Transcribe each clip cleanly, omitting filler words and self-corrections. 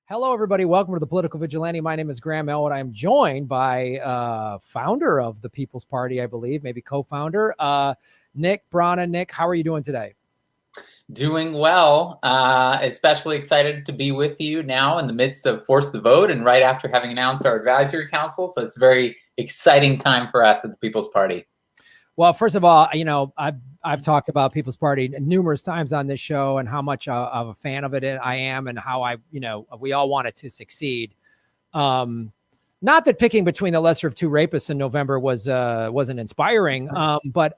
Hello, everybody. Welcome to the Political Vigilante. My name is Graham Elwood. I'm joined by founder of the People's Party, I believe, maybe co-founder, Nick Brana. Nick, how are you doing today? Doing well, especially excited to be with you now in the midst of Force the Vote and right after having announced our advisory council. So it's a very exciting time for us at the People's Party. Well, first of all, I've talked about People's Party numerous times on this show and how much of a fan of it I am and how we all want it to succeed. Not that picking between the lesser of two rapists in November wasn't inspiring, but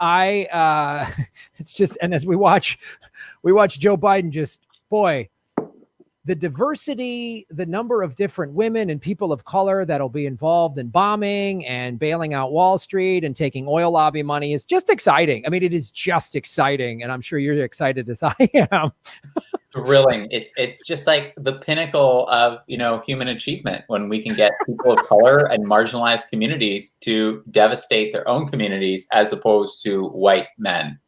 it's just, and as we watch Joe Biden, just boy, the diversity, the number of different women and people of color that'll be involved in bombing and bailing out Wall Street and taking oil lobby money is just exciting. I mean, it is just exciting, and I'm sure you're excited as I am. Thrilling. It's just like the pinnacle of human achievement when we can get people of color and marginalized communities to devastate their own communities as opposed to white men.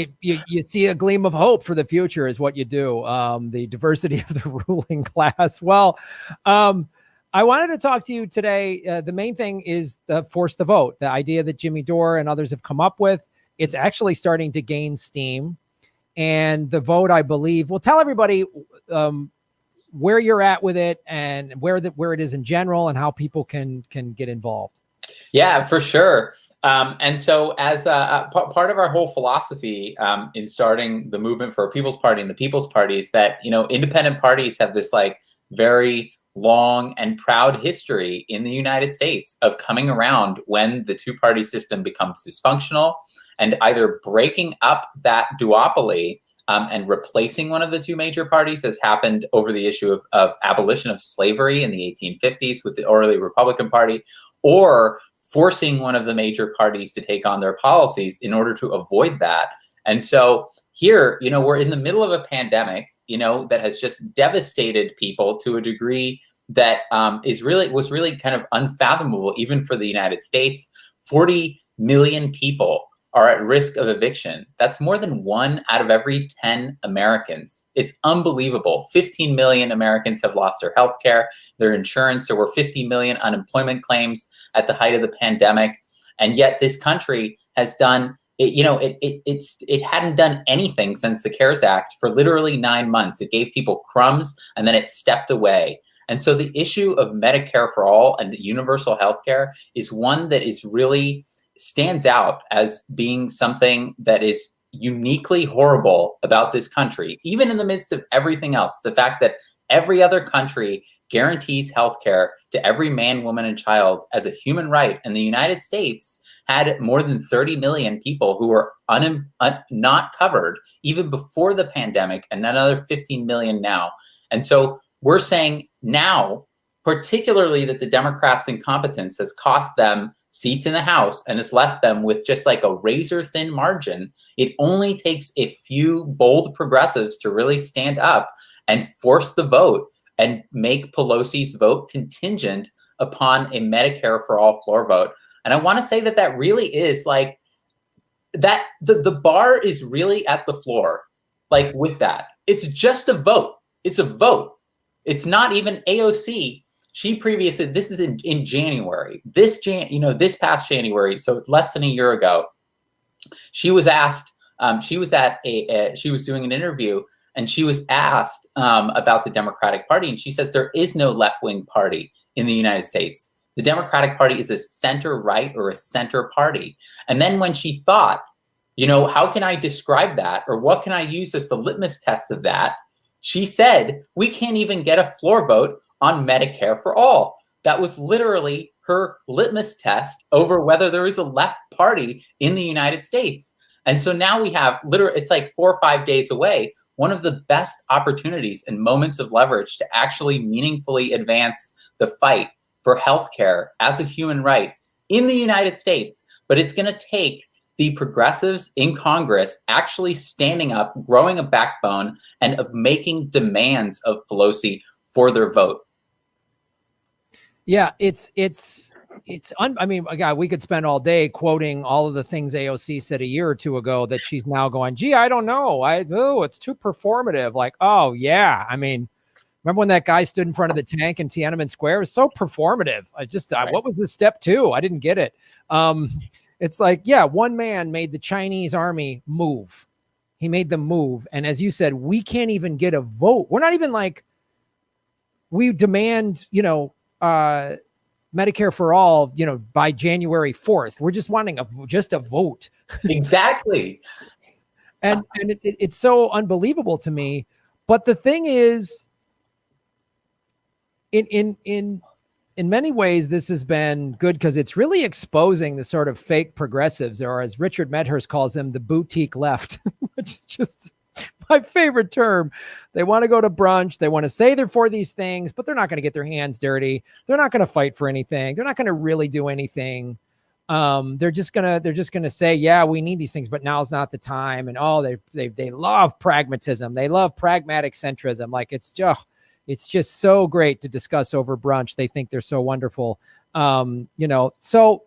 You see a gleam of hope for the future is what you do. The diversity of the ruling class. Well, I wanted to talk to you today. The main thing is the Force the Vote, the idea that Jimmy Dore and others have come up with. It's actually starting to gain steam. And the vote, I believe, will tell everybody where you're at with it and where it is in general and how people can get involved. Yeah, for sure. And so as part of our whole philosophy in starting the movement for a People's Party and the People's Party is that, independent parties have this very long and proud history in the United States of coming around when the two-party system becomes dysfunctional and either breaking up that duopoly and replacing one of the two major parties, as happened over the issue of abolition of slavery in the 1850s with the early Republican Party, or forcing one of the major parties to take on their policies in order to avoid that. And so here, we're in the middle of a pandemic, that has just devastated people to a degree that was really kind of unfathomable, even for the United States. 40 million people are at risk of eviction. That's more than 1 out of every 10 Americans. It's unbelievable. 15 million Americans have lost their health care, their insurance. There were 50 million unemployment claims at the height of the pandemic. And yet this country has done, it hadn't done anything since the CARES Act for literally 9 months. It gave people crumbs and then it stepped away. And so the issue of Medicare for all and universal health care is one that is really stands out as being something that is uniquely horrible about this country, even in the midst of everything else. The fact that every other country guarantees healthcare to every man, woman, and child as a human right, and the United States had more than 30 million people who were not covered even before the pandemic, and another 15 million now. And so we're saying now, particularly that the Democrats' incompetence has cost them seats in the House and has left them with just like a razor thin margin. It only takes a few bold progressives to really stand up and force the vote and make Pelosi's vote contingent upon a Medicare for all floor vote. And I want to say that really is that the bar is really at the floor. With that, it's just a vote. It's a vote. It's not even AOC. She previously, this is in January, this past January, so less than a year ago, she was asked, she was doing an interview and she was asked about the Democratic Party. And she says there is no left-wing party in the United States. The Democratic Party is a center-right or a center party. And then when she thought, how can I describe that? Or what can I use as the litmus test of that? She said, we can't even get a floor vote on Medicare for all. That was literally her litmus test over whether there is a left party in the United States. And so now we have it's like 4 or 5 days away, one of the best opportunities and moments of leverage to actually meaningfully advance the fight for healthcare as a human right in the United States. But it's going to take the progressives in Congress actually standing up, growing a backbone, and of making demands of Pelosi for their vote. Yeah, it's I mean, God, we could spend all day quoting all of the things AOC said a year or two ago that she's now going, gee, I don't know. It's too performative. Like, oh yeah. I mean, remember when that guy stood in front of the tank in Tiananmen Square? It was so performative. Right. What was the step two? I didn't get it. It's like, yeah, one man made the Chinese army move. He made them move. And as you said, we can't even get a vote. We're not even like, we demand, Medicare for all, by January 4th. We're just wanting just a vote. Exactly. and it's so unbelievable to me. But the thing is, in many ways, this has been good because it's really exposing the sort of fake progressives, or as Richard Medhurst calls them, the boutique left, which is just my favorite term. They want to go to brunch. They want to say they're for these things, but they're not going to get their hands dirty. They're not going to fight for anything. They're not going to really do anything. They're just gonna say, yeah, we need these things, but now's not the time. And they love pragmatism. They love pragmatic centrism. Like it's just so great to discuss over brunch. They think they're so wonderful. So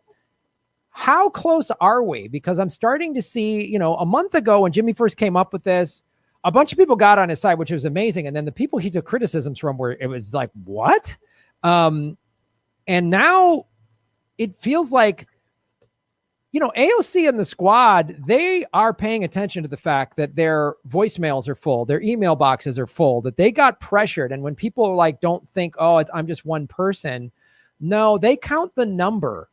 how close are we? Because I'm starting to see, a month ago when Jimmy first came up with this, a bunch of people got on his side, which was amazing. And then the people he took criticisms from were, it was like, what? And now it feels like, AOC and the squad, they are paying attention to the fact that their voicemails are full, their email boxes are full, that they got pressured. And when people don't think, oh, I'm just one person. No, they count the number.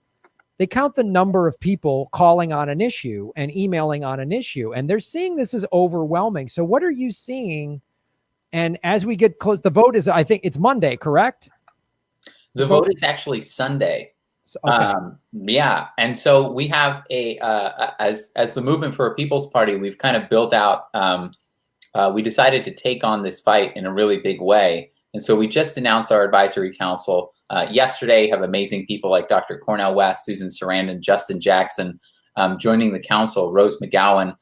They count the number of people calling on an issue and emailing on an issue. And they're seeing this as overwhelming. So what are you seeing? And as we get close, the vote is, I think it's Monday, correct? The vote is actually Sunday. Okay. Yeah. And so we have as the Movement for a People's Party, we've kind of built out, we decided to take on this fight in a really big way. And so we just announced our advisory council yesterday, have amazing people like Dr. Cornell West, Susan Sarandon, Justin Jackson joining the council, Rose McGowan,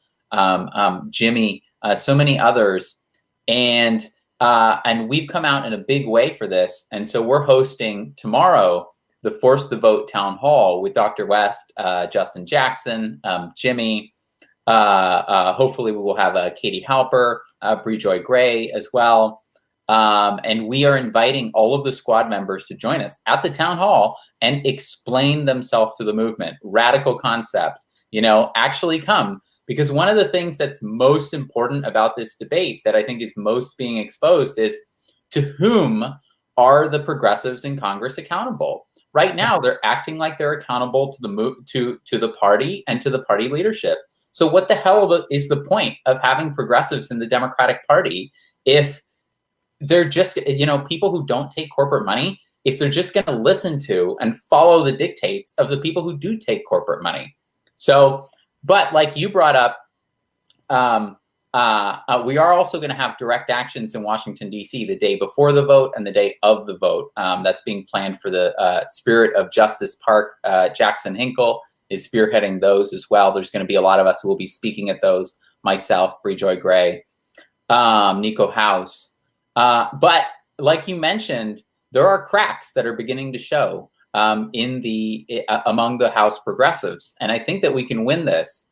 Jimmy, so many others. And we've come out in a big way for this. And so we're hosting tomorrow the Force the Vote town hall with Dr. West, Justin Jackson, Jimmy. Hopefully we will have Katie Halper, Bree Joy Gray as well. And we are inviting all of the squad members to join us at the town hall and explain themselves to the movement. Radical concept, actually come. Because one of the things that's most important about this debate that I think is most being exposed is to whom are the progressives in Congress accountable? Right now, they're acting like they're accountable to the party and to the party leadership. So what the hell is the point of having progressives in the Democratic Party if they're just, people who don't take corporate money, if they're just going to listen to and follow the dictates of the people who do take corporate money? So, but like you brought up, we are also going to have direct actions in Washington, D.C. the day before the vote and the day of the vote. That's being planned for the Spirit of Justice Park. Jackson Hinkle is spearheading those as well. There's going to be a lot of us who will be speaking at those. Myself, Bree Joy Gray, Nico House. But like you mentioned, there are cracks that are beginning to show among the House progressives. And I think that we can win this.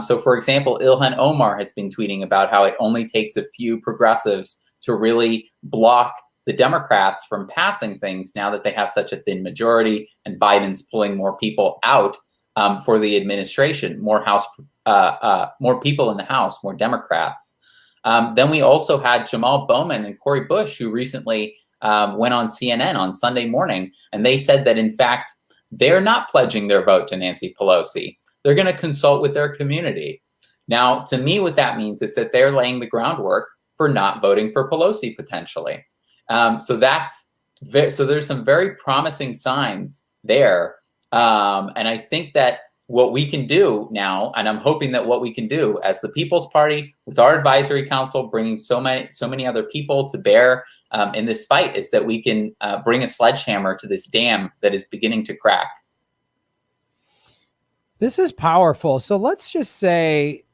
So, for example, Ilhan Omar has been tweeting about how it only takes a few progressives to really block the Democrats from passing things now that they have such a thin majority and Biden's pulling more people out for the administration, more people in the House, more Democrats. Then we also had Jamal Bowman and Cori Bush, who recently went on CNN on Sunday morning, and they said that, in fact, they're not pledging their vote to Nancy Pelosi. They're going to consult with their community. Now, to me, what that means is that they're laying the groundwork for not voting for Pelosi potentially. So there's some very promising signs there. And I think that what we can do now, and I'm hoping that what we can do as the People's Party with our advisory council, bringing so many other people to bear in this fight, is that we can bring a sledgehammer to this dam that is beginning to crack. This is powerful. So let's just say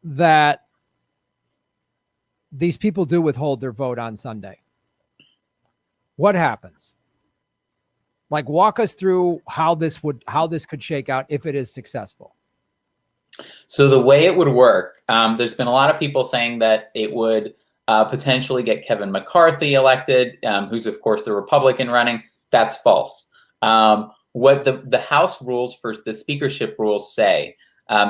that these people do withhold their vote on Sunday. What happens? Like, walk us through how this could shake out if it is successful. So the way it would work, there's been a lot of people saying that it would potentially get Kevin McCarthy elected, who's of course the Republican running. That's false. What the House rules for the speakership rules say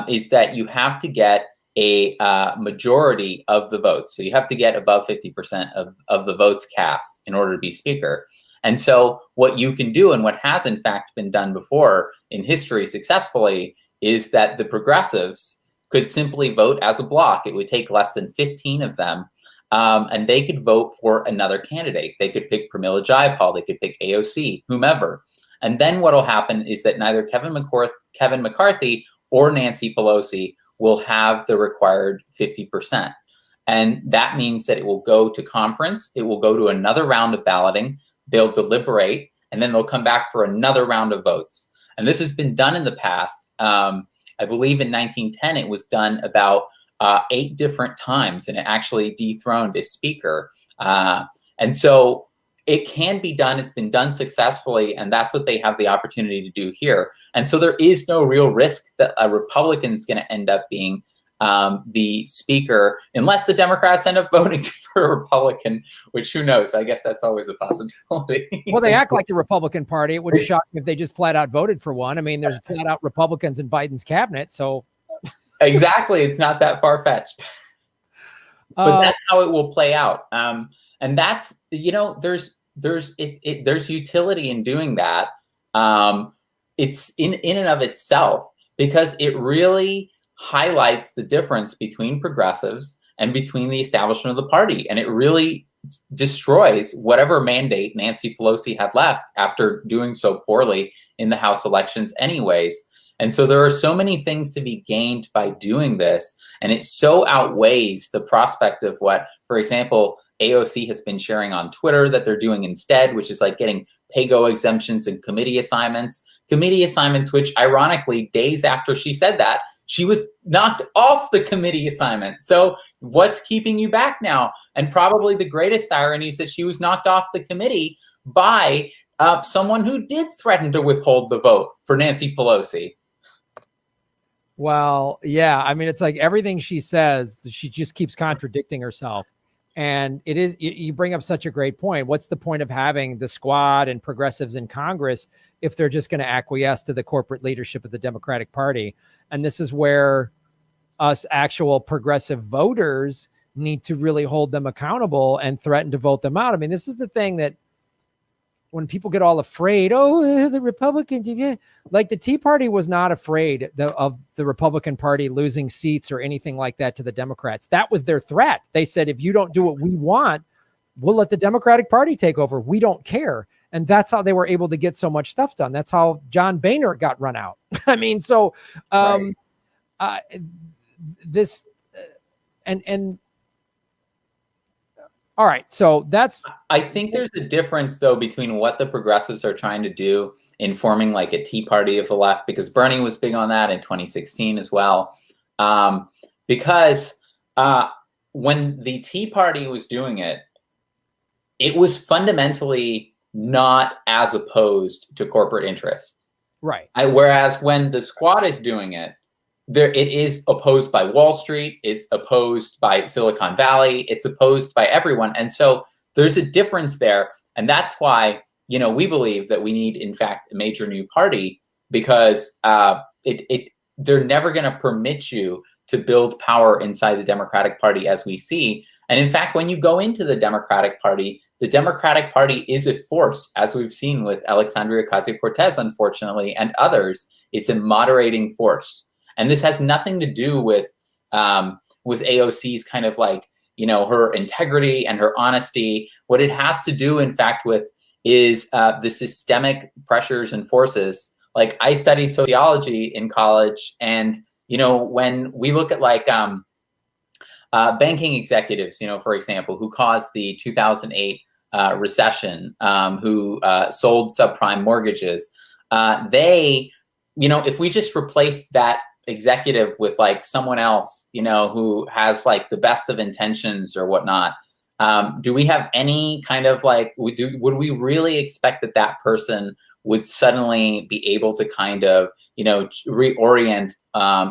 is that you have to get a majority of the votes. So you have to get above 50% of the votes cast in order to be speaker. And so what you can do, and what has in fact been done before in history successfully, is that the progressives could simply vote as a block. It would take less than 15 of them, and they could vote for another candidate. They could pick Pramila Jayapal, they could pick AOC, whomever. And then what will happen is that neither Kevin McCarthy or Nancy Pelosi will have the required 50%. And that means that it will go to conference, it will go to another round of balloting, they'll deliberate, and then they'll come back for another round of votes. And this has been done in the past. I believe in 1910, it was done about 8 different times, and it actually dethroned a speaker. And so it can be done. It's been done successfully, and that's what they have the opportunity to do here. And so there is no real risk that a Republican is going to end up being the speaker, unless the Democrats end up voting for a Republican, which who knows? I guess that's always a possibility. Well, they act like the Republican Party. It wouldn't shock me if they just flat out voted for one. I mean, there's flat out Republicans in Biden's cabinet, so exactly, it's not that far fetched. But that's how it will play out. And that's, there's utility in doing that. It's in and of itself, because it really highlights the difference between progressives and between the establishment of the party. And it really destroys whatever mandate Nancy Pelosi had left after doing so poorly in the House elections anyways. And so there are so many things to be gained by doing this. And it so outweighs the prospect of what, for example, AOC has been sharing on Twitter that they're doing instead, which is like getting pay-go exemptions and committee assignments, which ironically, days after she said that, she was knocked off the committee assignment. So what's keeping you back now? And probably the greatest irony is that she was knocked off the committee by someone who did threaten to withhold the vote for Nancy Pelosi. Well, yeah. I mean, it's like everything she says, she just keeps contradicting herself. And it is, you bring up such a great point. What's the point of having the squad and progressives in Congress if they're just going to acquiesce to the corporate leadership of the Democratic Party? And this is where us actual progressive voters need to really hold them accountable and threaten to vote them out. I mean, this is the thing that when people get all afraid, the Republicans, like the Tea Party was not afraid of the Republican Party losing seats or anything like that to the Democrats. That was their threat. They said, if you don't do what we want, we'll let the Democratic Party take over. We don't care. And that's how they were able to get so much stuff done. That's how John Boehner got run out. I mean, so this and all right. So that's, I think there's a difference though between what the progressives are trying to do in forming like a Tea Party of the left, because Bernie was big on that in 2016 as well. Because when the Tea Party was doing it, it was fundamentally not as opposed to corporate interests. Right. Whereas when the squad is doing it, it is opposed by Wall Street, it's opposed by Silicon Valley, it's opposed by everyone. And so there's a difference there. And that's why, we believe that we need, in fact, a major new party, because they're never going to permit you to build power inside the Democratic Party as we see. And in fact, when you go into the Democratic Party is a force, as we've seen with Alexandria Ocasio-Cortez, unfortunately, and others. It's a moderating force. And this has nothing to do with AOC's kind of like, her integrity and her honesty. What it has to do, in fact, with is the systemic pressures and forces. Like, I studied sociology in college, and, when we look at like banking executives, for example, who caused the 2008 recession, who sold subprime mortgages, if we just replace that executive with like someone else, who has like the best of intentions or whatnot, do we have any kind of like, would we really expect that person would suddenly be able to kind of, reorient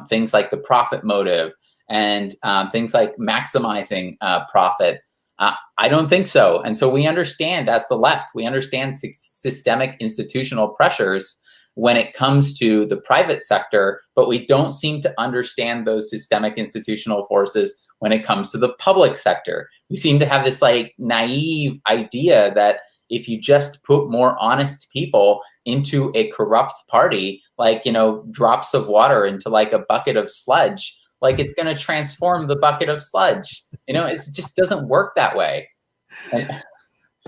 things like the profit motive and things like maximizing profit. I don't think so. And so we understand, as the left, we understand systemic institutional pressures when it comes to the private sector, but we don't seem to understand those systemic institutional forces when it comes to the public sector. We seem to have this like naive idea that if you just put more honest people into a corrupt party, like, drops of water into like a bucket of sludge, like it's going to transform the bucket of sludge. It just doesn't work that way.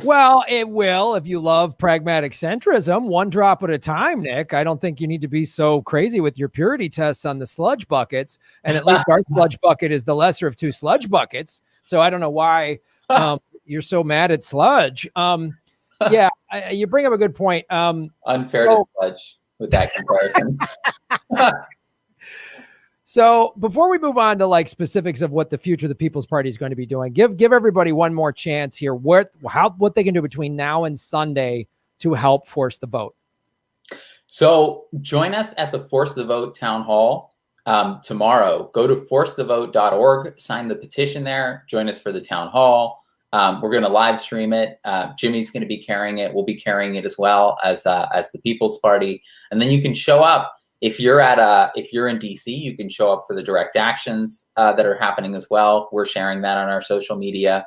Well, it will if you love pragmatic centrism, one drop at a time, Nick. I don't think you need to be so crazy with your purity tests on the sludge buckets. And at least our sludge bucket is the lesser of two sludge buckets. So I don't know why you're so mad at sludge. Yeah, you bring up a good point. Unfair to sludge with that comparison. So before we move on to like specifics of what the future of the People's Party is going to be doing, give everybody one more chance here. What they can do between now and Sunday to help force the vote. So join us at the Force the Vote town hall tomorrow. Go to forcethevote.org, sign the petition there, join us for the town hall. We're going to live stream it. Jimmy's going to be carrying it. We'll be carrying it as well as the People's Party. And then you can show up. If you're in DC, you can show up for the direct actions that are happening as well. We're sharing that on our social media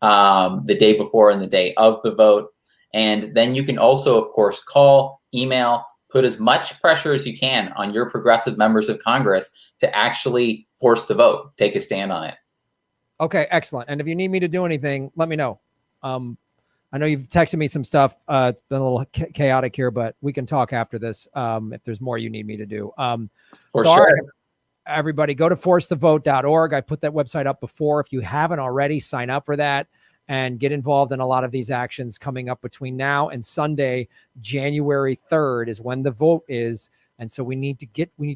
the day before and the day of the vote. And then you can also, of course, call, email, put as much pressure as you can on your progressive members of Congress to actually force the vote, take a stand on it. Okay, excellent. And if you need me to do anything, let me know. I know you've texted me some stuff. It's been a little chaotic here, but we can talk after this if there's more you need me to do. For sure. All right, everybody, go to forcethevote.org. I put that website up before. If you haven't already, sign up for that and get involved in a lot of these actions coming up between now and Sunday, January 3rd is when the vote is. And so we need to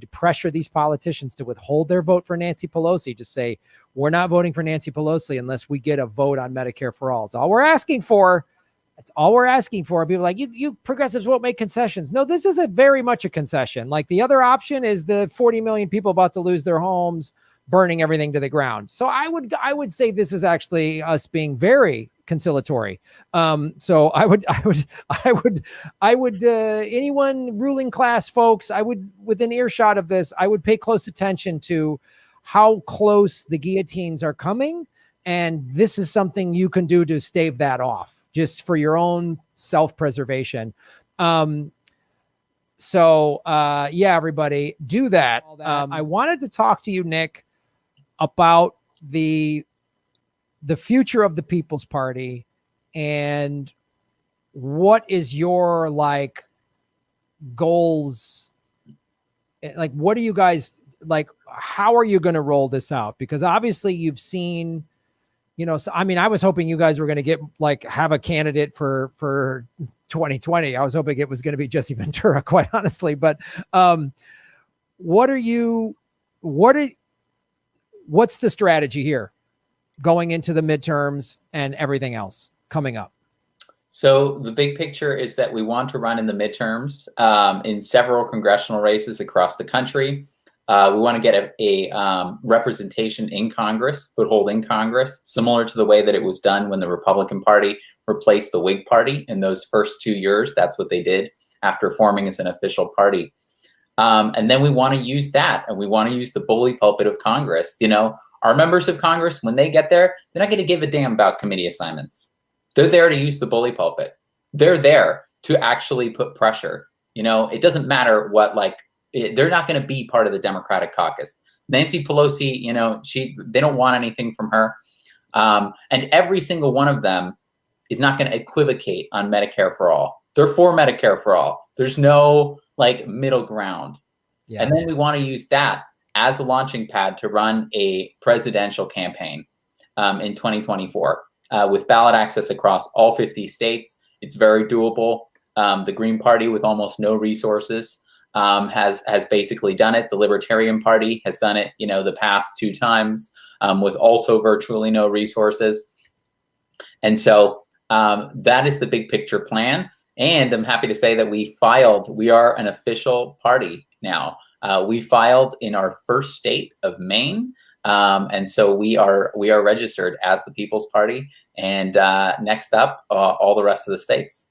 pressure these politicians to withhold their vote for Nancy Pelosi. Just say, we're not voting for Nancy Pelosi unless we get a vote on Medicare for all. It's all we're asking for. It's all we're asking for. People are like, you progressives won't make concessions. No, this is very much a concession. Like the other option is the 40 million people about to lose their homes, burning everything to the ground. So I would say this is actually us being very conciliatory. So I would anyone ruling class folks, I would, within earshot of this, I would pay close attention to how close the guillotines are coming. And this is something you can do to stave that off just for your own self-preservation. Yeah, everybody do that. I wanted to talk to you, Nick, about the future of the People's Party and what is your like goals? Like, what are you guys like? How are you going to roll this out? Because obviously you've seen, so, I mean, I was hoping you guys were going to have a candidate for 2020. I was hoping it was going to be Jesse Ventura, quite honestly. But what's the strategy here going into the midterms and everything else coming up? So the big picture is that we want to run in the midterms in several congressional races across the country. We want to get a representation in Congress, foothold in Congress, similar to the way that it was done when the Republican Party replaced the Whig Party in those first 2 years. That's what they did after forming as an official party. And then we want to use that, and we want to use the bully pulpit of Congress. Our members of Congress, when they get there, they're not going to give a damn about committee assignments. They're there to use the bully pulpit. They're there to actually put pressure. It doesn't matter what, they're not going to be part of the Democratic caucus. Nancy Pelosi, they don't want anything from her. And every single one of them is not going to equivocate on Medicare for all. They're for Medicare for all. There's no middle ground. Yeah. And then we want to use that as a launching pad to run a presidential campaign in 2024 with ballot access across all 50 states. It's very doable. The Green Party, with almost no resources, has basically done it. The Libertarian Party has done it, the past 2 times with also virtually no resources. And so that is the big picture plan. And I'm happy to say that we are an official party now. We filed in our first state of Maine. And so we are registered as the People's Party. And next up, all the rest of the states,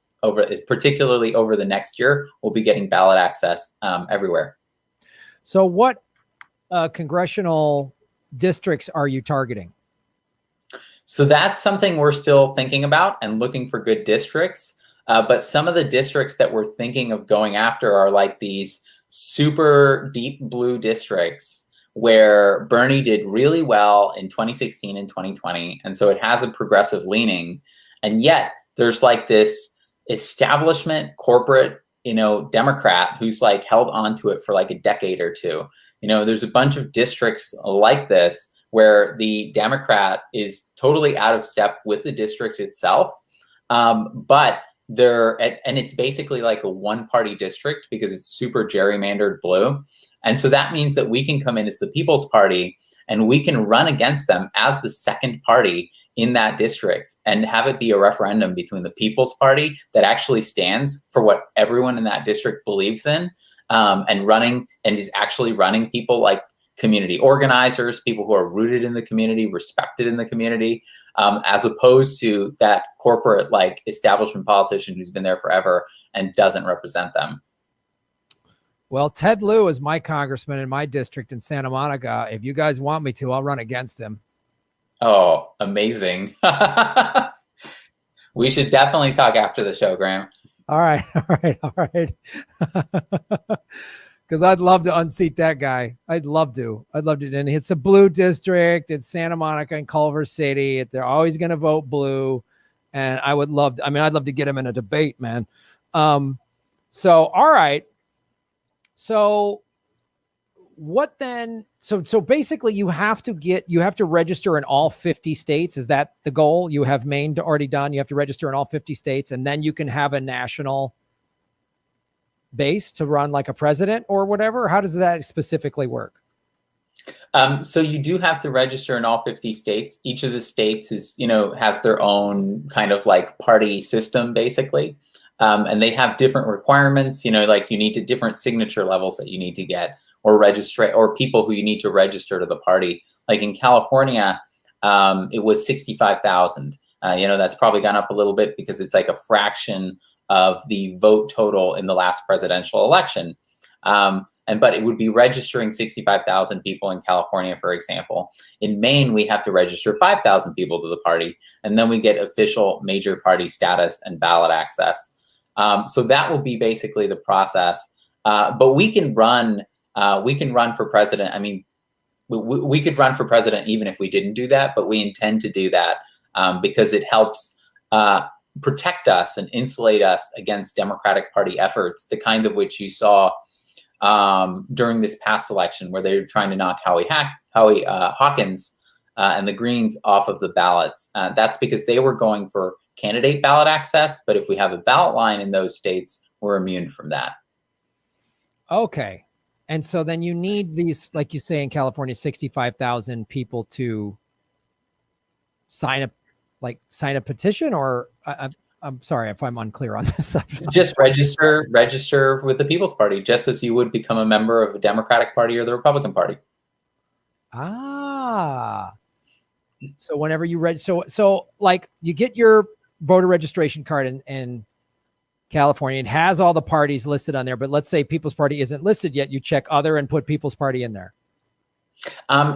particularly over the next year, we'll be getting ballot access everywhere. So what congressional districts are you targeting? So that's something we're still thinking about and looking for good districts. But some of the districts that we're thinking of going after are like these super deep blue districts where Bernie did really well in 2016 and 2020. And so it has a progressive leaning. And yet there's like this establishment corporate, Democrat who's like held onto it for like a decade or two. There's a bunch of districts like this where the Democrat is totally out of step with the district itself. But and it's basically like a one-party district because it's super gerrymandered blue. And so that means that we can come in as the People's Party and we can run against them as the second party in that district and have it be a referendum between the People's Party that actually stands for what everyone in that district believes in, and is actually running people like community organizers, people who are rooted in the community, respected in the community, as opposed to that corporate like establishment politician who's been there forever and doesn't represent them. Well, Ted Lieu is my congressman in my district in Santa Monica. If you guys want me to, I'll run against him. Oh, amazing. We should definitely talk after the show, Graham. All right. Because I'd love to unseat that guy. I'd love to. And it's a blue district. It's Santa Monica and Culver City. They're always going to vote blue. And I'd love to get him in a debate, man. So, all right. So what then? So basically you have to register in all 50 states. Is that the goal? You have Maine already done. You have to register in all 50 states, and then you can have a national base to run like a president or whatever? How does that specifically work? So you do have to register in all 50 states. Each of the states has their own kind of like party system, basically. And they have different requirements, like you need different signature levels that you need to get or register, or people who you need to register to the party. Like in California, it was 65,000. That's probably gone up a little bit because it's like a fraction of the vote total in the last presidential election. But it would be registering 65,000 people in California, for example. In Maine, we have to register 5,000 people to the party, and then we get official major party status and ballot access. So that will be basically the process. But we can run for president. I mean, we could run for president even if we didn't do that, but we intend to do that because it helps protect us and insulate us against Democratic Party efforts, the kind of which you saw during this past election, where they were trying to knock Howie Hawkins and the Greens off of the ballots. That's because they were going for candidate ballot access, but if we have a ballot line in those states, we're immune from that. Okay. And so then you need these, like you say in California, 65,000 people to sign a petition, or I'm sorry if I'm unclear on this. Just register with the People's Party, just as you would become a member of the Democratic Party or the Republican Party. Ah, so whenever you so like you get your voter registration card in California, it has all the parties listed on there, but let's say People's Party isn't listed yet. You check other and put People's Party in there.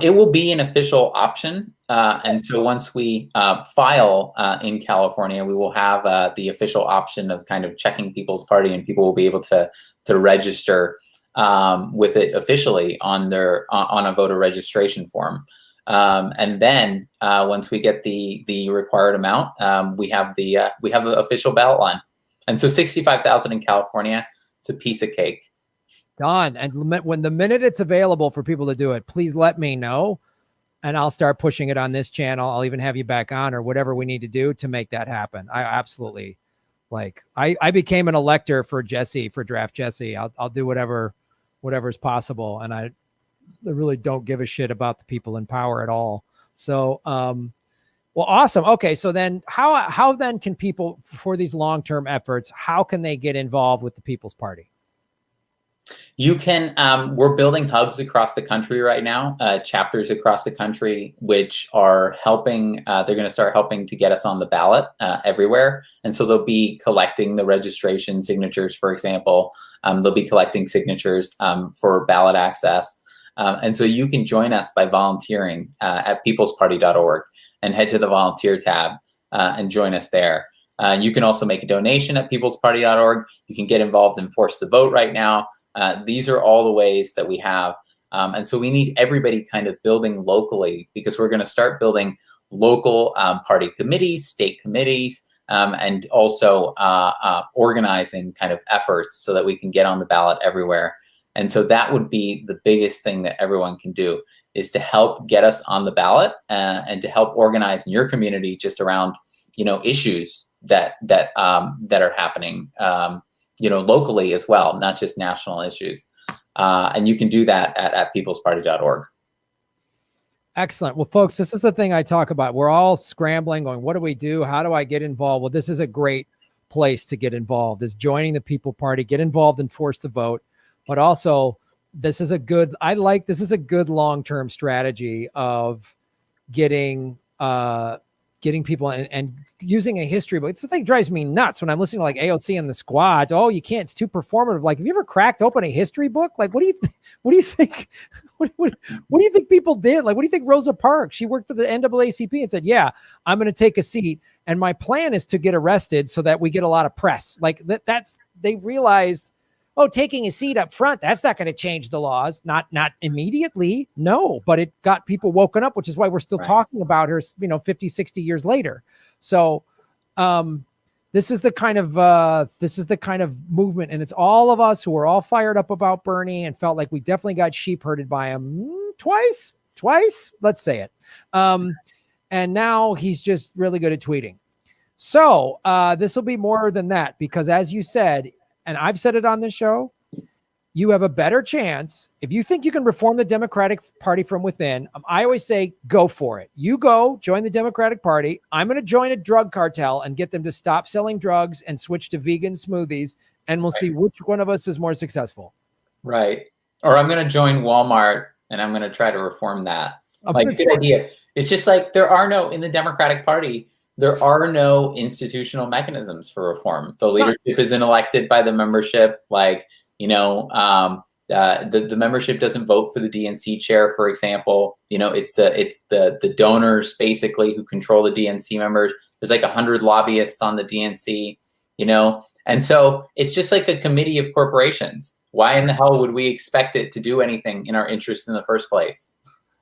It will be an official option. And so once we file in California, we will have the official option of kind of checking People's Party, and people will be able to register with it officially on a voter registration form. And then once we get the required amount, we have an official ballot line. And so 65,000 in California, it's a piece of cake. Done. And when the minute it's available for people to do it, please let me know, and I'll start pushing it on this channel. I'll even have you back on, or whatever we need to do to make that happen. I absolutely I became an elector for Draft Jesse. I'll do whatever's possible. And I really don't give a shit about the people in power at all. So, Well, awesome. Okay, so then how then can people, for these long-term efforts, how can they get involved with the People's Party? You can, we're building hubs across the country right now, chapters across the country, which are helping, they're going to start helping to get us on the ballot everywhere. And so they'll be collecting the registration signatures, for example. They'll be collecting signatures for ballot access. And so you can join us by volunteering at peoplesparty.org and head to the volunteer tab and join us there. You can also make a donation at peoplesparty.org. You can get involved in Force the Vote right now. These are all the ways that we have. And so we need everybody kind of building locally, because we're going to start building local party committees, state committees, and also organizing kind of efforts so that we can get on the ballot everywhere. And so that would be the biggest thing that everyone can do, is to help get us on the ballot and to help organize in your community just around, issues that are happening, locally as well, not just national issues. And you can do that at peoplesparty.org. Excellent. Well, folks, this is the thing I talk about. We're all scrambling, going, what do we do? How do I get involved? Well, this is a great place to get involved, is joining the People Party, get involved and Force the Vote. But also, this is a good long-term strategy of getting people and using a history book. It's the thing that drives me nuts when I'm listening to like AOC and the squad. Oh, you can't, it's too performative. Like, have you ever cracked open a history book? Like, what do you think? What do you think people did? Like, what do you think Rosa Parks? She worked for the NAACP and said, yeah, I'm going to take a seat. And my plan is to get arrested so that we get a lot of press. Like they realized, oh, taking a seat up front, that's not going to change the laws. Not immediately. No, but it got people woken up, which is why we're still talking about her, 50, 60 years later. So this is the kind of movement, and it's all of us who are all fired up about Bernie and felt like we definitely got sheep herded by him twice, let's say it. And now he's just really good at tweeting. So this will be more than that, because as you said, and I've said it on this show, you have a better chance if you think you can reform the Democratic Party from within. I always say, go for it. You go join the Democratic Party. I'm going to join a drug cartel and get them to stop selling drugs and switch to vegan smoothies. And we'll see which one of us is more successful. Right. Or I'm going to join Walmart and I'm going to try to reform that. Good idea. It's just like in the Democratic Party, there are no institutional mechanisms for reform. The leadership isn't elected by the membership. The membership doesn't vote for the DNC chair, for example. It's the donors basically who control the DNC members. There's like 100 lobbyists on the DNC, and so it's just like a committee of corporations. Why in the hell would we expect it to do anything in our interest in the first place?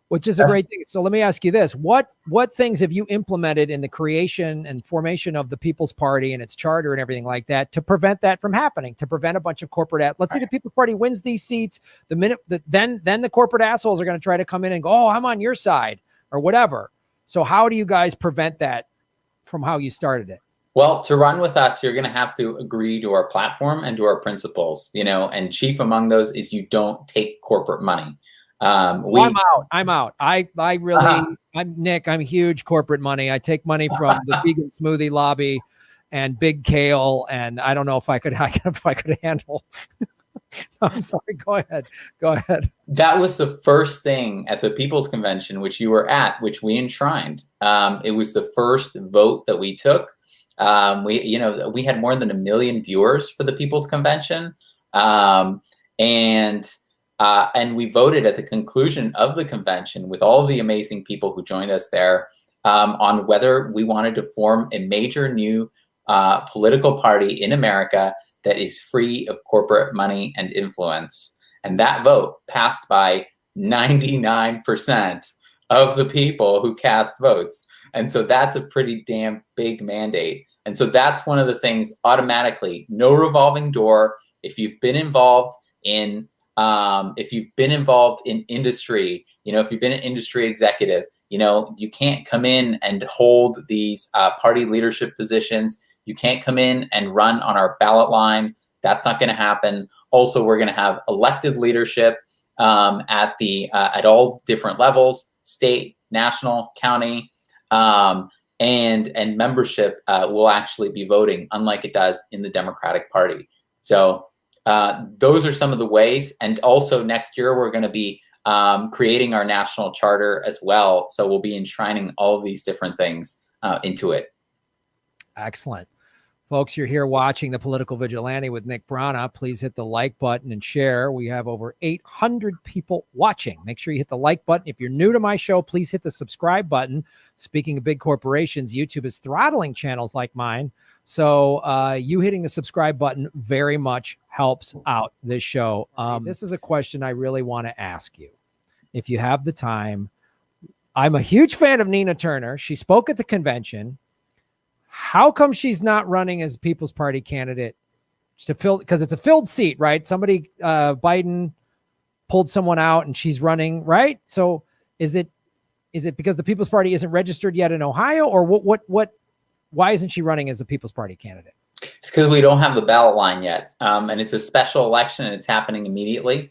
Which is a great thing. So let me ask you this. What things have you implemented in the creation and formation of the People's Party and its charter and everything like that to prevent that from happening, to prevent a bunch of corporate, let's say the People's Party wins these seats, the minute that then the corporate assholes are going to try to come in and go, oh, I'm on your side or whatever. So how do you guys prevent that from how you started it? Well, to run with us, you're going to have to agree to our platform and to our principles, and chief among those is you don't take corporate money. I'm out. I really, I'm Nick. I'm huge corporate money. I take money from the vegan smoothie lobby and Big Kale, and I don't know if I could handle. I'm sorry. Go ahead. That was the first thing at the People's Convention, which you were at, which we enshrined. It was the first vote that we took. We had more than 1 million viewers for the People's Convention, and we voted at the conclusion of the convention with all of the amazing people who joined us there on whether we wanted to form a major new political party in America that is free of corporate money and influence. And that vote passed by 99% of the people who cast votes. And so that's a pretty damn big mandate. And so that's one of the things automatically, no revolving door. If you've been involved in industry, if you've been an industry executive, you can't come in and hold these party leadership positions. You can't come in and run on our ballot line. That's not going to happen. Also, we're going to have elected leadership at all different levels, state, national, county. and membership will actually be voting, unlike it does in the Democratic Party. So those are some of the ways. And also next year, we're going to be creating our national charter as well. So we'll be enshrining all of these different things into it. Excellent. Folks, you're here watching The Political Vigilante with Nick Brana. Please hit the like button and share. We have over 800 people watching. Make sure you hit the like button. If you're new to my show, please hit the subscribe button. Speaking of big corporations, YouTube is throttling channels like mine. So you hitting the subscribe button very much helps out this show. This is a question I really want to ask you. If you have the time, I'm a huge fan of Nina Turner. She spoke at the convention. How come she's not running as People's Party candidate to fill? Because it's a filled seat, right? Somebody, Biden pulled someone out and she's running, right? So is it because the People's Party isn't registered yet in Ohio, or why isn't she running as a People's Party candidate? It's because we don't have the ballot line yet. And it's a special election and it's happening immediately.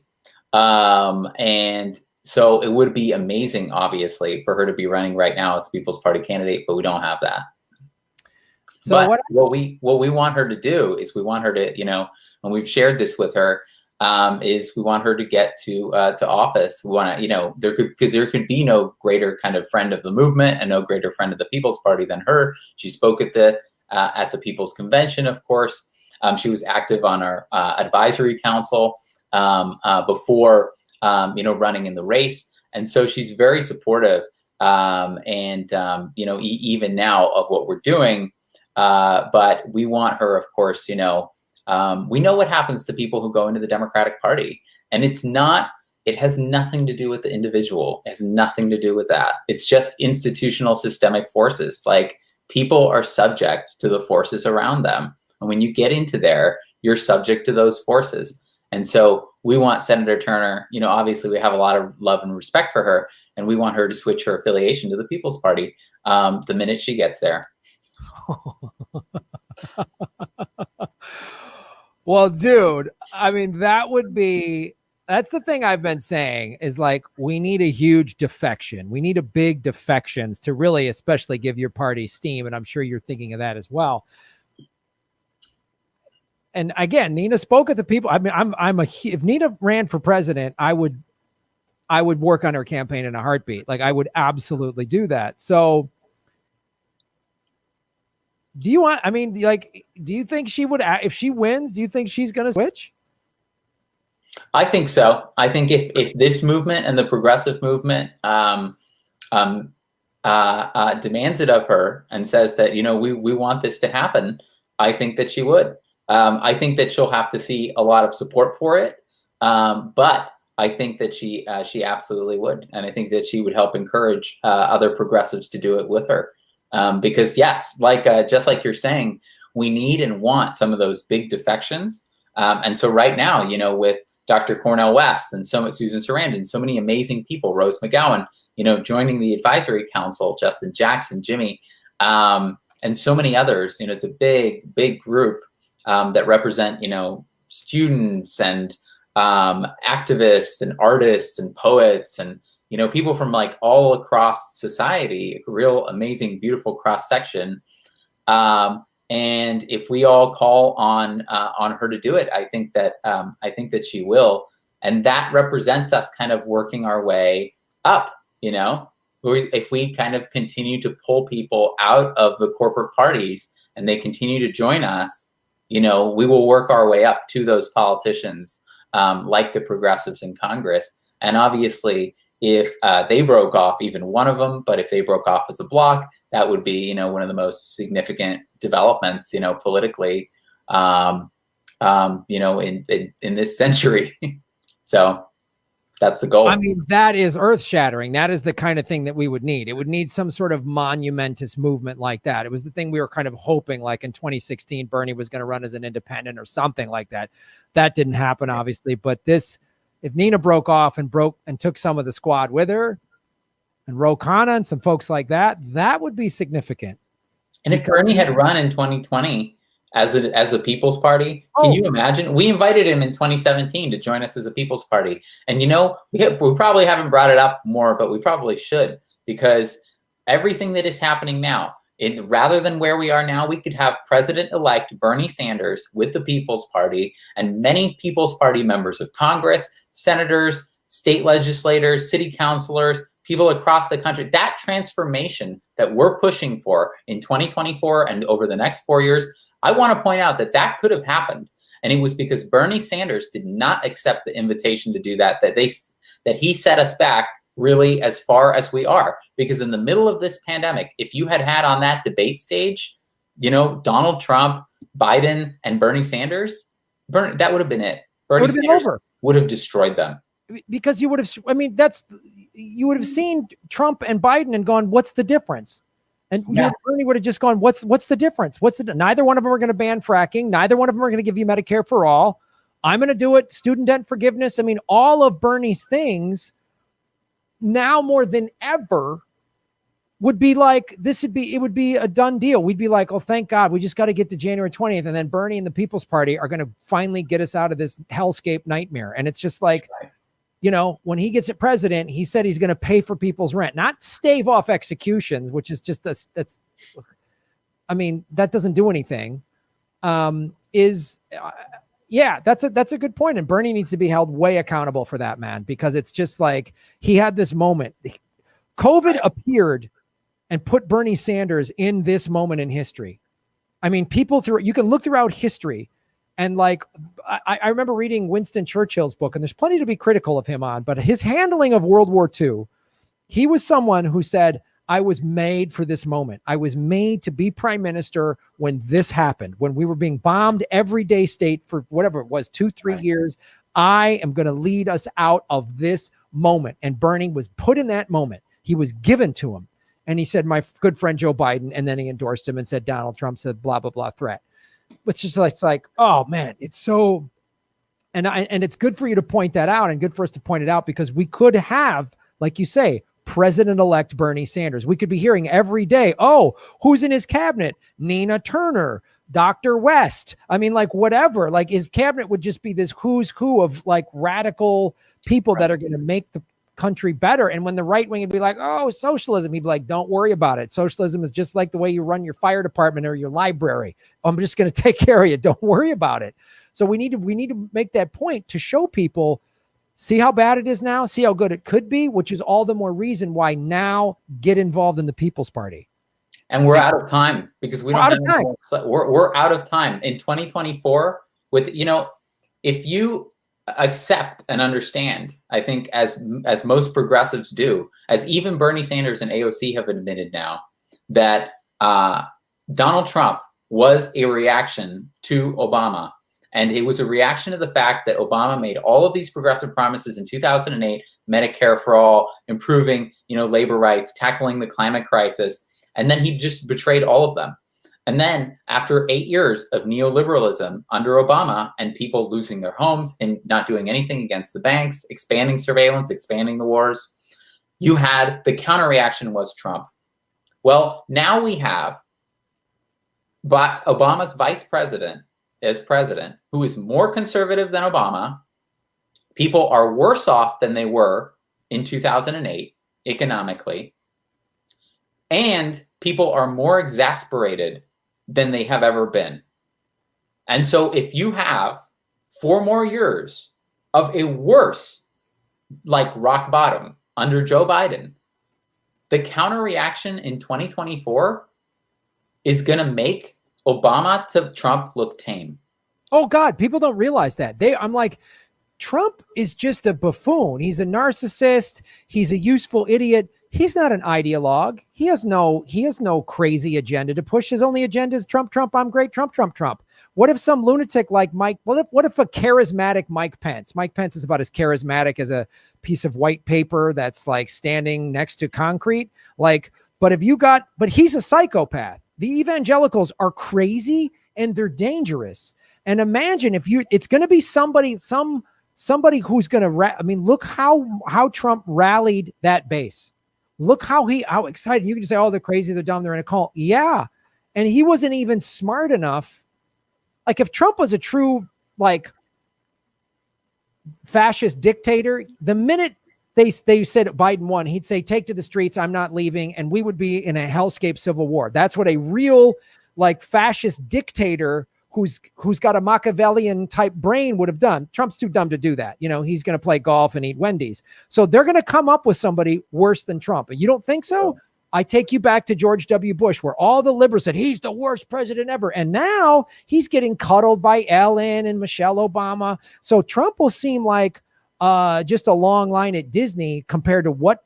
And so it would be amazing, obviously, for her to be running right now as a People's Party candidate, but we don't have that. So but what we want her to do is we want her to, and we've shared this with her, is we want her to get to office. We want to, there could be no greater kind of friend of the movement and no greater friend of the People's Party than her. She spoke at the People's Convention, of course. She was active on our advisory council before, running in the race. And so she's very supportive, even now of what we're doing. But we want her, of course, we know what happens to people who go into the Democratic Party, and it has nothing to do with the individual. It has nothing to do with that. It's just institutional systemic forces. Like, people are subject to the forces around them. And when you get into there, you're subject to those forces. And so we want Senator Turner, obviously we have a lot of love and respect for her, and we want her to switch her affiliation to the People's Party the minute she gets there. Well, dude, I mean, that's the thing I've been saying is, like, we need a huge defection. We need a big defections to really, especially give your party steam. And I'm sure you're thinking of that as well. And again, Nina spoke at the people. I mean, if Nina ran for president, I would work on her campaign in a heartbeat. Like, I would absolutely do that. So do you think she would, if she wins, do you think she's going to switch? I think so. I think if this movement and the progressive movement demands it of her and says that, we want this to happen, I think that she would. I think that she'll have to see a lot of support for it. But I think that she absolutely would. And I think that she would help encourage other progressives to do it with her. Because yes, just like you're saying, we need and want some of those big defections. And so right now, with Dr. Cornel West and Susan Sarandon, so many amazing people, Rose McGowan, joining the advisory council, Justin Jackson, Jimmy, and so many others, it's a big, big group that represent, students and activists and artists and poets and, people from like all across society, real amazing, beautiful cross section. And if we all call on her to do it, I think that she will. And that represents us kind of working our way up, if we kind of continue to pull people out of the corporate parties and they continue to join us, we will work our way up to those politicians, like the progressives in Congress. And obviously, if they broke off, even one of them, but if they broke off as a bloc, that would be, one of the most significant developments, politically, in this century. So that's the goal. I mean, that is earth shattering. That is the kind of thing that we would need. It would need some sort of monumentous movement like that. It was the thing we were kind of hoping, like in 2016, Bernie was going to run as an independent or something like that. That didn't happen, obviously. But if Nina broke off and took some of the squad with her, and Ro Khanna and some folks like that, that would be significant. And if Bernie had run in 2020 as a People's Party, can you imagine? We invited him in 2017 to join us as a People's Party. And, we probably haven't brought it up more, but we probably should, because everything that is happening now, Rather than where we are now, we could have President-elect Bernie Sanders with the People's Party and many People's Party members of Congress, senators, state legislators, city councilors, people across the country. That transformation that we're pushing for in 2024 and over the next 4 years, I want to point out that that could have happened. And it was because Bernie Sanders did not accept the invitation to do that, that he set us back really as far as we are. Because in the middle of this pandemic, if you had on that debate stage, Donald Trump, Biden, and Bernie Sanders, that would have been it. Bernie Sanders would have destroyed them. Because you would have, you would have seen Trump and Biden and gone, what's the difference? And Bernie would have just gone, what's the difference? Neither one of them are going to ban fracking. Neither one of them are going to give you Medicare for all. I'm going to do it. Student debt forgiveness. All of Bernie's things now more than ever would be like, it would be a done deal. We'd be like, oh, thank God. We just got to get to January 20th. And then Bernie and the People's Party are going to finally get us out of this hellscape nightmare. And it's just like, when he gets it president, he said he's going to pay for people's rent, not stave off executions, which is just that doesn't do anything. That's a good point. And Bernie needs to be held way accountable for that, man, because it's just like he had this moment. COVID appeared and put Bernie Sanders in this moment in history. You can look throughout history. And like, I remember reading Winston Churchill's book, and there's plenty to be critical of him on, but his handling of World War II, he was someone who said, I was made for this moment. I was made to be prime minister when this happened, when we were being bombed every day state for whatever it was, 2-3 years. I am going to lead us out of this moment. And Bernie was put in that moment. He was given to him. And he said, my good friend Joe Biden, and then he endorsed him and said, Donald Trump said, blah, blah, blah, threat. Which is like, it's like, oh man, it's so, and it's good for you to point that out and good for us to point it out, because we could have, like you say, President-elect Bernie Sanders. We could be hearing every day, oh, who's in his cabinet? Nina Turner, Dr. West. Whatever, like his cabinet would just be this who's who of like radical people that are going to make the country better. And when the right wing would be like, oh, socialism, he'd be like, don't worry about it. Socialism is just like the way you run your fire department or your library. I'm just going to take care of you. Don't worry about it. So we need to make that point to show people, see how bad it is now, see how good it could be, which is all the more reason why now get involved in the People's Party. And we're out of time because we're out of time in 2024 with, if you accept and understand, I think as most progressives do, as even Bernie Sanders and AOC have admitted now, that Donald Trump was a reaction to Obama. And it was a reaction to the fact that Obama made all of these progressive promises in 2008, Medicare for all, improving, labor rights, tackling the climate crisis. And then he just betrayed all of them. And then after 8 years of neoliberalism under Obama and people losing their homes and not doing anything against the banks, expanding surveillance, expanding the wars, you had the counter-reaction was Trump. Well, now we have Obama's vice president as president, who is more conservative than Obama. People are worse off than they were in 2008 economically. And people are more exasperated than they have ever been. And so if you have 4 more years of a worse, like rock bottom under Joe Biden, the counter reaction in 2024 is going to make Obama to Trump look tame. Oh God, people don't realize that. I'm like, Trump is just a buffoon. He's a narcissist. He's a useful idiot. He's not an ideologue. He has no crazy agenda to push. His only agenda is Trump, Trump, I'm great, Trump, Trump, Trump. What if some lunatic like Mike, what if a charismatic Mike Pence is about as charismatic as a piece of white paper that's like standing next to concrete. But he's a psychopath. The evangelicals are crazy and they're dangerous. And imagine it's going to be somebody who's going to, look how Trump rallied that base. Look how excited. You can say, oh, they're crazy, they're dumb, they're in a cult. Yeah. And he wasn't even smart enough. Like if Trump was a true, fascist dictator, the minute they said Biden won, he'd say, take to the streets, I'm not leaving. And we would be in a hellscape civil war. That's what a real like fascist dictator who's got a Machiavellian type brain would have done. Trump's too dumb to do that. You know, he's going to play golf and eat Wendy's. So they're going to come up with somebody worse than Trump. And you don't think so? I take you back to George W. Bush, where all the liberals said he's the worst president ever. And now he's getting cuddled by Ellen and Michelle Obama. So Trump will seem like just a long line at Disney compared to what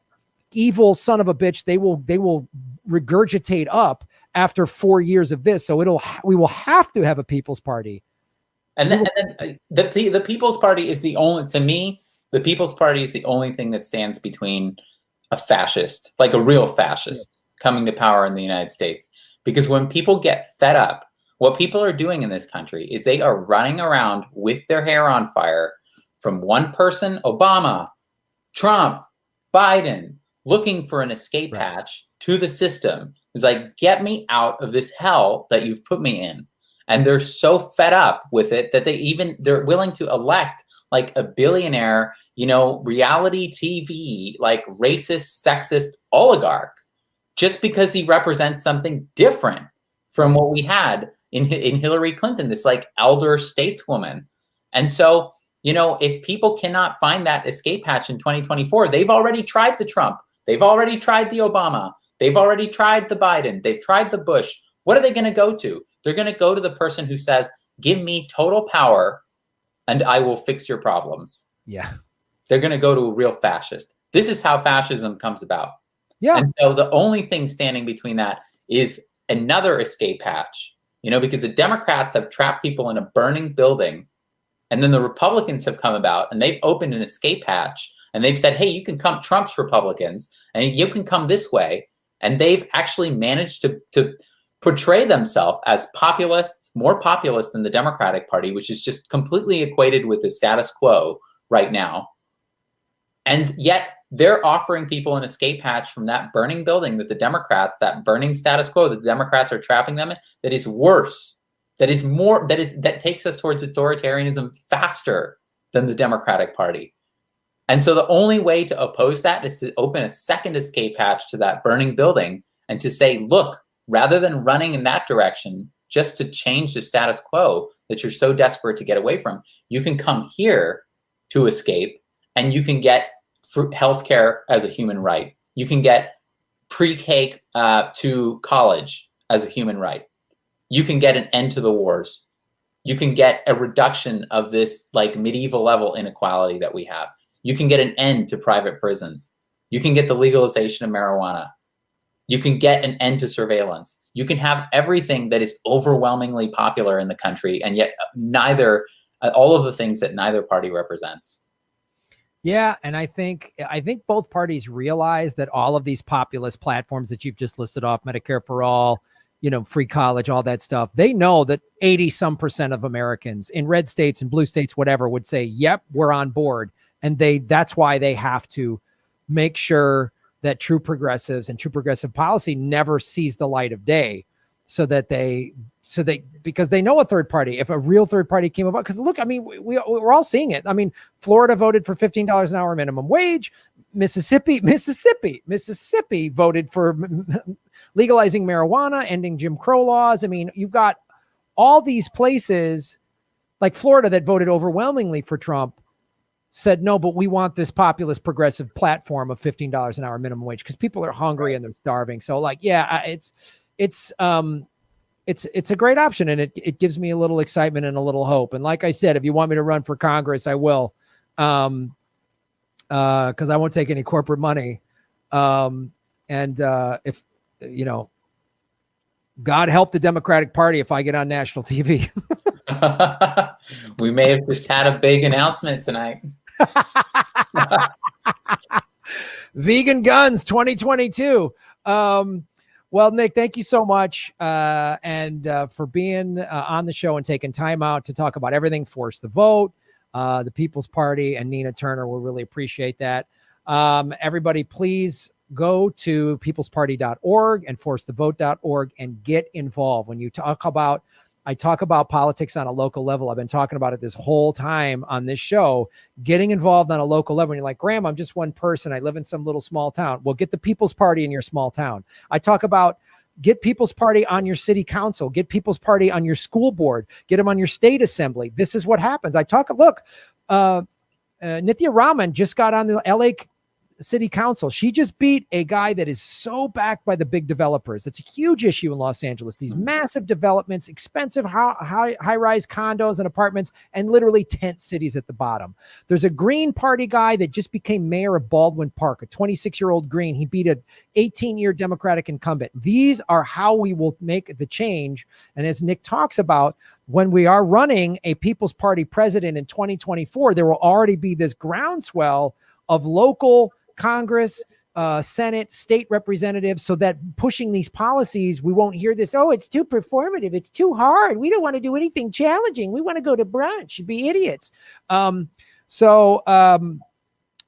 evil son of a bitch they will regurgitate up after 4 years of this. So we will have to have a People's Party. And then the People's Party is the only, to me, the People's Party is the only thing that stands between a fascist, like a real fascist, coming to power in the United States. Because when people get fed up, what people are doing in this country is they are running around with their hair on fire from one person, Obama, Trump, Biden, looking for an escape hatch to the system. It's like, get me out of this hell that you've put me in. And they're so fed up with it that they're willing to elect like a billionaire, you know, reality TV, like racist, sexist oligarch, just because he represents something different from what we had in Hillary Clinton, this like elder stateswoman. And so, you know, if people cannot find that escape hatch in 2024, they've already tried the Trump, they've already tried the Obama, they've already tried the Biden, they've tried the Bush. What are they going to go to? They're going to go to the person who says, give me total power and I will fix your problems. Yeah. They're going to go to a real fascist. This is how fascism comes about. Yeah. And so the only thing standing between that is another escape hatch, you know, because the Democrats have trapped people in a burning building. And then the Republicans have come about and they've opened an escape hatch and they've said, hey, you can come, Trump's Republicans, and you can come this way. And they've actually managed to portray themselves as populists, more populist than the Democratic Party, which is just completely equated with the status quo right now. And yet they're offering people an escape hatch from that burning building that the Democrats, that burning status quo that the Democrats are trapping them in, that is worse, that takes us towards authoritarianism faster than the Democratic Party. And so the only way to oppose that is to open a second escape hatch to that burning building and to say, look, rather than running in that direction just to change the status quo that you're so desperate to get away from, you can come here to escape and you can get healthcare as a human right. You can get pre-K to college as a human right. You can get an end to the wars. You can get a reduction of this like medieval level inequality that we have. You can get an end to private prisons. You can get the legalization of marijuana. You can get an end to surveillance. You can have everything that is overwhelmingly popular in the country, and yet all of the things that neither party represents. Yeah, and I think both parties realize that all of these populist platforms that you've just listed off, Medicare for all, you know, free college, all that stuff, they know that 80% of Americans in red states and blue states, whatever, would say, yep, we're on board. And that's why they have to make sure that true progressives and true progressive policy never sees the light of day, because they know a third party, if a real third party came about, because look, I mean, we're all seeing it. I mean, Florida voted for $15 an hour minimum wage. Mississippi voted for legalizing marijuana, ending Jim Crow laws. I mean, you've got all these places like Florida that voted overwhelmingly for Trump said, no, but we want this populist progressive platform of $15 an hour minimum wage because people are hungry and they're starving. So like, yeah, it's a great option. And it gives me a little excitement and a little hope. And like I said, if you want me to run for Congress, I will, because I won't take any corporate money. If, you know, God help the Democratic Party if I get on national TV. We may have just had a big announcement tonight. Vegan guns 2022. Well, Nick, thank you so much. And for being on the show and taking time out to talk about everything, Force the Vote, the People's Party, and Nina Turner. We'll really appreciate that. Everybody, please go to peoplesparty.org and forcethevote.org and get involved. When you talk about I talk about politics on a local level. I've been talking about it this whole time on this show, getting involved on a local level. And you're like, Graham, I'm just one person. I live in some little small town. Well, get the People's Party in your small town. I talk about get People's Party on your city council, get People's Party on your school board, get them on your state assembly. This is what happens. Nithya Raman just got on the LA City Council. She just beat a guy that is so backed by the big developers. That's a huge issue in Los Angeles. These massive developments, expensive high-rise condos and apartments, and literally tent cities at the bottom. There's a Green Party guy that just became mayor of Baldwin Park, a 26-year-old Green. He beat an 18-year Democratic incumbent. These are how we will make the change. And as Nick talks about, when we are running a People's Party president in 2024, there will already be this groundswell of local Congress, Senate, state representatives, so that pushing these policies, we won't hear this, oh, it's too performative, it's too hard, we don't want to do anything challenging, we want to go to brunch, be idiots. Go to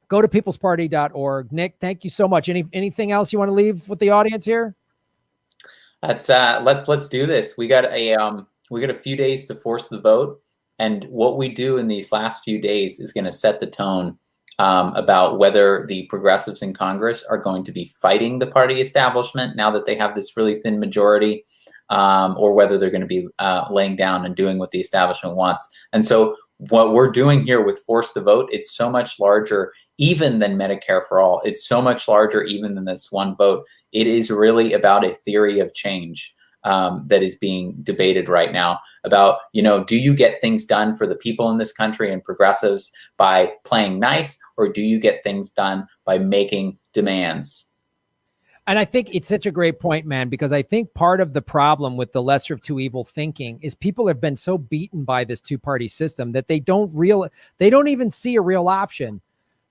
peoplesparty.org. Nick, thank you so much. Anything else you want to leave with the audience here? That's let's do this. We got a few days to force the vote, and what we do in these last few days is going to set the tone about whether the progressives in Congress are going to be fighting the party establishment now that they have this really thin majority, or whether they're going to be laying down and doing what the establishment wants. And so what we're doing here with Force the Vote, it's so much larger even than Medicare for All. It's so much larger even than this one vote. It is really about a theory of change that is being debated right now about, do you get things done for the people in this country and progressives by playing nice, or do you get things done by making demands? And I think it's such a great point, man, because I think part of the problem with the lesser of two evil thinking is people have been so beaten by this two-party system that they don't even see a real option.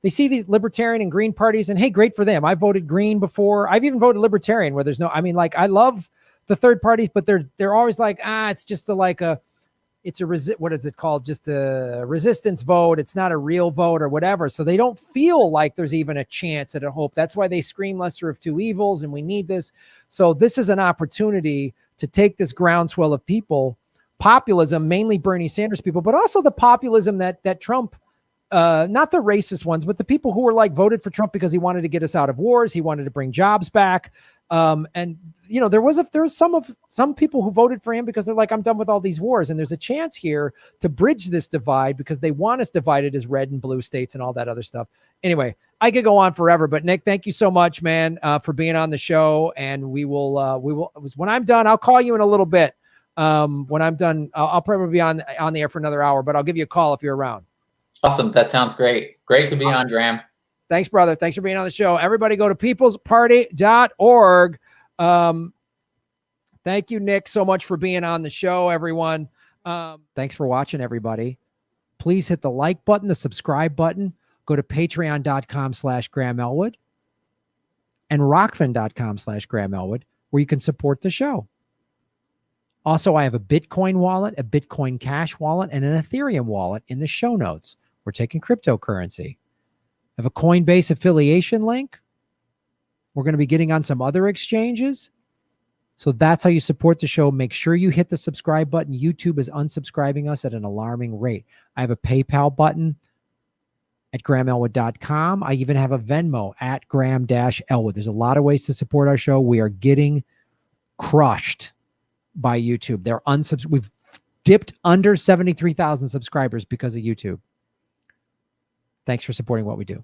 They see these libertarian and green parties and, hey, great for them. I voted green before. I've even voted libertarian where there's no, I love the third parties, but they're always like, it's just what is it called? Just a resistance vote. It's not a real vote or whatever. So they don't feel like there's even a chance at a hope. That's why they scream lesser of two evils, and we need this. So this is an opportunity to take this groundswell of people, populism, mainly Bernie Sanders people, but also the populism that Trump, not the racist ones, but the people who were voted for Trump because he wanted to get us out of wars. He wanted to bring jobs back. There was some people who voted for him because they're like, I'm done with all these wars. And there's a chance here to bridge this divide because they want us divided as red and blue states and all that other stuff. Anyway, I could go on forever, but Nick, thank you so much, man, for being on the show. And we will, when I'm done, I'll call you in a little bit. When I'm done, I'll probably be on the air for another hour, but I'll give you a call if you're around. Awesome. That sounds great. Great to be on, Graham. Thanks, brother. Thanks for being on the show. Everybody go to peoplesparty.org. Thank you, Nick, so much for being on the show, everyone. Thanks for watching, everybody. Please hit the like button, the subscribe button. Go to patreon.com/Graham Elwood and rockfin.com/Graham Elwood, where you can support the show. Also, I have a Bitcoin wallet, a Bitcoin Cash wallet, and an Ethereum wallet in the show notes. We're taking cryptocurrency. I have a Coinbase affiliation link. We're going to be getting on some other exchanges. So that's how you support the show. Make sure you hit the subscribe button. YouTube is unsubscribing us at an alarming rate. I have a PayPal button at grahamelwood.com. I even have a Venmo at Graham-Elwood. There's a lot of ways to support our show. We are getting crushed by YouTube. We've dipped under 73,000 subscribers because of YouTube. Thanks for supporting what we do.